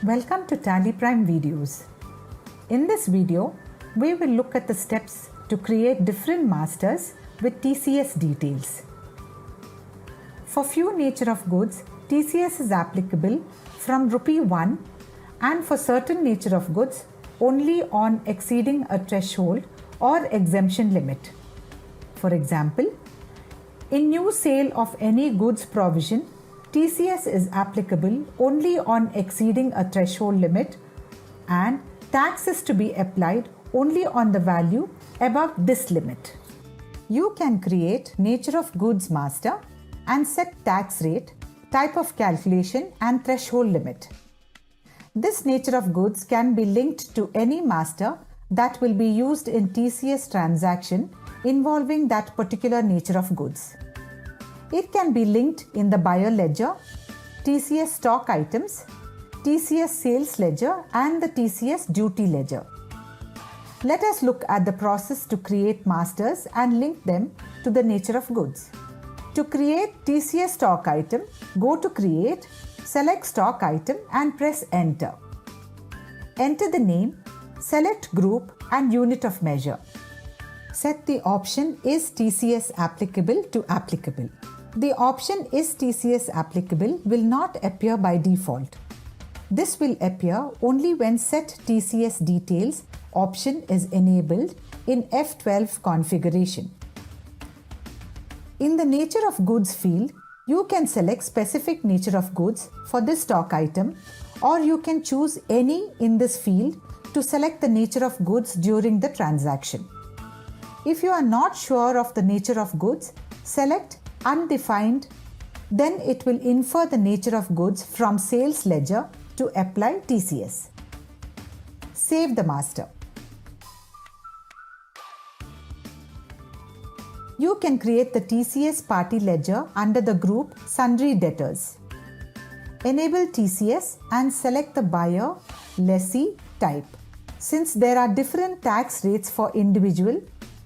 Welcome to Tally Prime videos. In this video, we will look at the steps to create different masters with TCS details. For few nature of goods, TCS is applicable from Rupee 1 and for certain nature of goods only on exceeding a threshold or exemption limit. For example, in new sale of any goods provision, TCS is applicable only on exceeding a threshold limit and tax is to be applied only on the value above this limit. You can create nature of goods master and set tax rate, type of calculation and threshold limit. This nature of goods can be linked to any master that will be used in TCS transaction involving that particular nature of goods. It can be linked in the buyer ledger, TCS stock items, TCS sales ledger and the TCS duty ledger. Let us look at the process to create masters and link them to the nature of goods. To create TCS stock item, go to Create, select stock item and press Enter. Enter the name, select group and unit of measure. Set the option Is TCS applicable to applicable. The option Is TCS applicable will not appear by default. This will appear only when Set TCS Details option is enabled in F12 configuration. In the Nature of Goods field, you can select specific nature of goods for this stock item, or you can choose any in this field to select the nature of goods during the transaction. If you are not sure of the nature of goods, select Undefined, then it will infer the nature of goods from sales ledger to apply TCS. Save the master. You can create the TCS party ledger under the group Sundry Debtors. Enable TCS and select the buyer, lessee type. Since there are different tax rates for individual,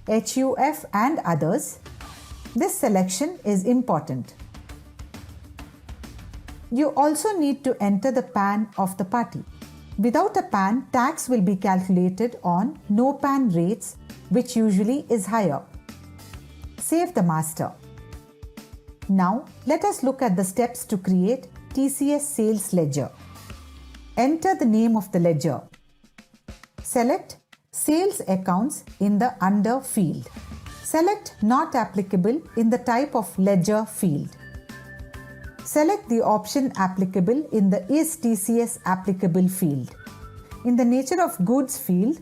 HUF and others, this selection is important. You also need to enter the PAN of the party. Without a PAN, tax will be calculated on no PAN rates, which usually is higher. Save the master. Now, let us look at the steps to create TCS sales ledger. Enter the name of the ledger. Select Sales Accounts in the Under field. Select Not Applicable in the Type of Ledger field. Select the option Applicable in the Is TCS Applicable field. In the Nature of Goods field,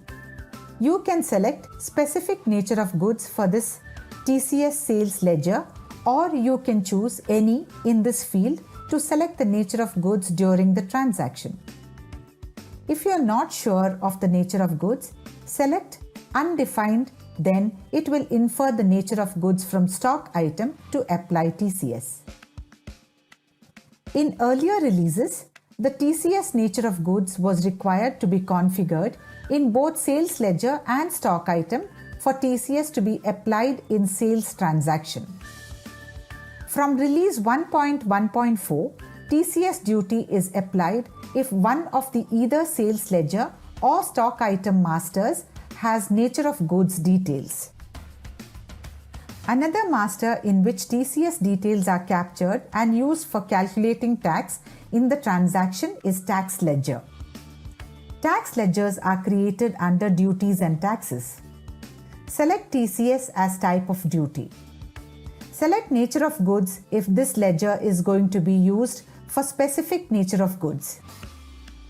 you can select specific nature of goods for this TCS sales ledger, or you can choose any in this field to select the nature of goods during the transaction. If you are not sure of the nature of goods, select Undefined, then it will infer the nature of goods from stock item to apply TCS. In earlier releases, the TCS nature of goods was required to be configured in both sales ledger and stock item for TCS to be applied in sales transaction. From release 1.1.4, TCS duty is applied if one of the either sales ledger or stock item masters has nature of goods details. Another master in which TCS details are captured and used for calculating tax in the transaction is tax ledger. Tax ledgers are created under duties and taxes. Select TCS as type of duty. Select nature of goods if this ledger is going to be used for specific nature of goods.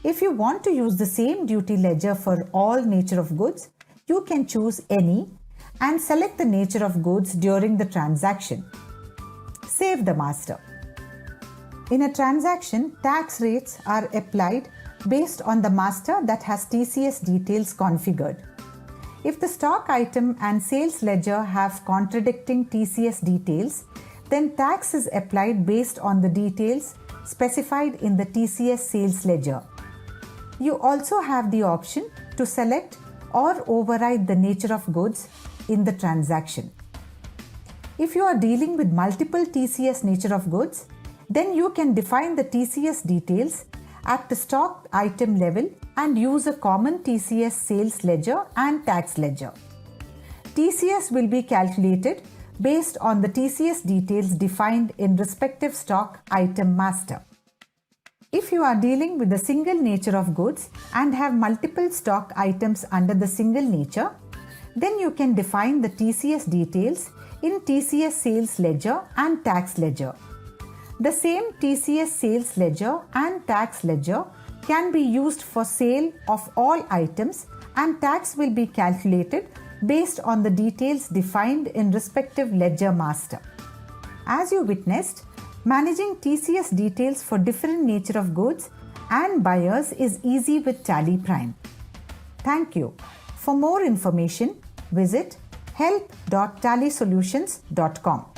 If you want to use the same duty ledger for all nature of goods, you can choose any and select the nature of goods during the transaction. Save the master. In a transaction, tax rates are applied based on the master that has TCS details configured. If the stock item and sales ledger have contradicting TCS details, then tax is applied based on the details specified in the TCS sales ledger. You also have the option to select or override the nature of goods in the transaction. If you are dealing with multiple TCS nature of goods, then you can define the TCS details at the stock item level and use a common TCS sales ledger and tax ledger. TCS will be calculated based on the TCS details defined in respective stock item master. If you are dealing with the single nature of goods and have multiple stock items under the single nature, then you can define the TCS details in TCS sales ledger and tax ledger. The same TCS sales ledger and tax ledger can be used for sale of all items, and tax will be calculated based on the details defined in respective ledger master. As you witnessed, managing TCS details for different nature of goods and buyers is easy with Tally Prime. Thank you. For more information, visit help.tallysolutions.com.